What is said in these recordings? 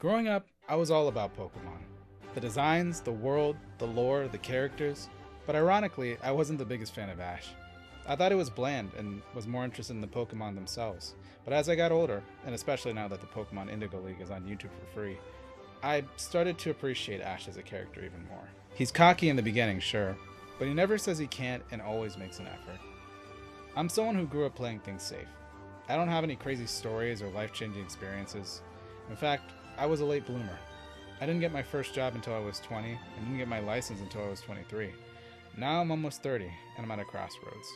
Growing up, I was all about Pokemon. The designs, the world, the lore, the characters. But ironically, I wasn't the biggest fan of Ash. I thought it was bland and was more interested in the Pokemon themselves. But as I got older, and especially now that the Pokemon Indigo League is on YouTube for free, I started to appreciate Ash as a character even more. He's cocky in the beginning, sure, but he never says he can't and always makes an effort. I'm someone who grew up playing things safe. I don't have any crazy stories or life-changing experiences. In fact, I was a late bloomer. I didn't get my first job until I was 20, and didn't get my license until I was 23. Now I'm almost 30, and I'm at a crossroads.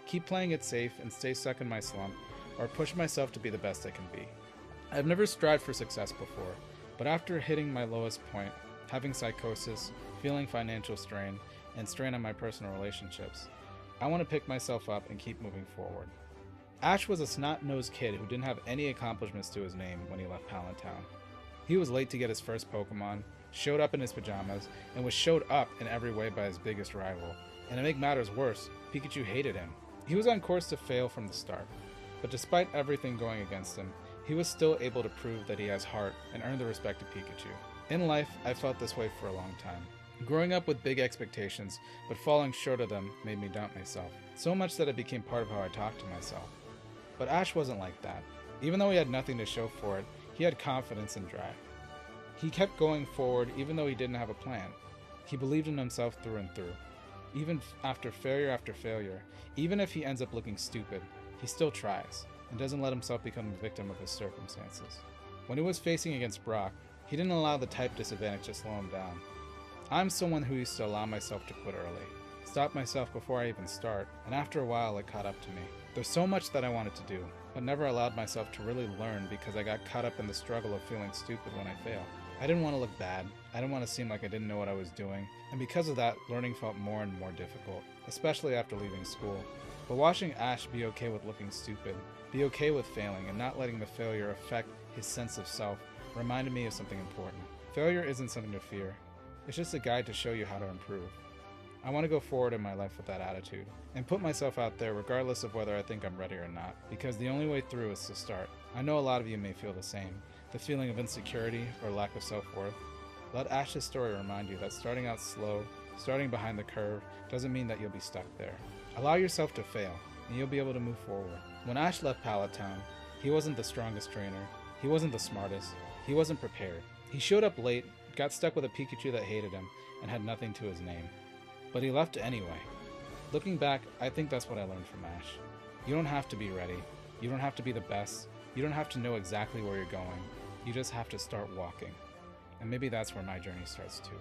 Keep playing it safe and stay stuck in my slump, or push myself to be the best I can be. I've never strived for success before, but after hitting my lowest point, having psychosis, feeling financial strain, and strain on my personal relationships, I want to pick myself up and keep moving forward. Ash was a snot-nosed kid who didn't have any accomplishments to his name when he left Palantown. He was late to get his first Pokemon, showed up in his pajamas, and was showed up in every way by his biggest rival. And to make matters worse, Pikachu hated him. He was on course to fail from the start, but despite everything going against him, he was still able to prove that he has heart and earn the respect of Pikachu. In life, I felt this way for a long time. Growing up with big expectations, but falling short of them made me doubt myself, so much that it became part of how I talked to myself. But Ash wasn't like that. Even though he had nothing to show for it, he had confidence and drive. He kept going forward even though he didn't have a plan. He believed in himself through and through. Even after failure, even if he ends up looking stupid, he still tries, and doesn't let himself become a victim of his circumstances. When he was facing against Brock, he didn't allow the type disadvantage to slow him down. I'm someone who used to allow myself to quit early, stop myself before I even start, and after a while it caught up to me. There's so much that I wanted to do, but never allowed myself to really learn because I got caught up in the struggle of feeling stupid when I fail. I didn't want to look bad, I didn't want to seem like I didn't know what I was doing, and because of that, learning felt more and more difficult, especially after leaving school. But watching Ash be okay with looking stupid, be okay with failing, and not letting the failure affect his sense of self reminded me of something important. Failure isn't something to fear, it's just a guide to show you how to improve. I want to go forward in my life with that attitude, and put myself out there regardless of whether I think I'm ready or not, because the only way through is to start. I know a lot of you may feel the same, the feeling of insecurity or lack of self-worth. Let Ash's story remind you that starting out slow, starting behind the curve, doesn't mean that you'll be stuck there. Allow yourself to fail, and you'll be able to move forward. When Ash left Palatown, he wasn't the strongest trainer, he wasn't the smartest, he wasn't prepared. He showed up late, got stuck with a Pikachu that hated him, and had nothing to his name. But he left anyway. Looking back, I think that's what I learned from Ash. You don't have to be ready. You don't have to be the best. You don't have to know exactly where you're going. You just have to start walking. And maybe that's where my journey starts too.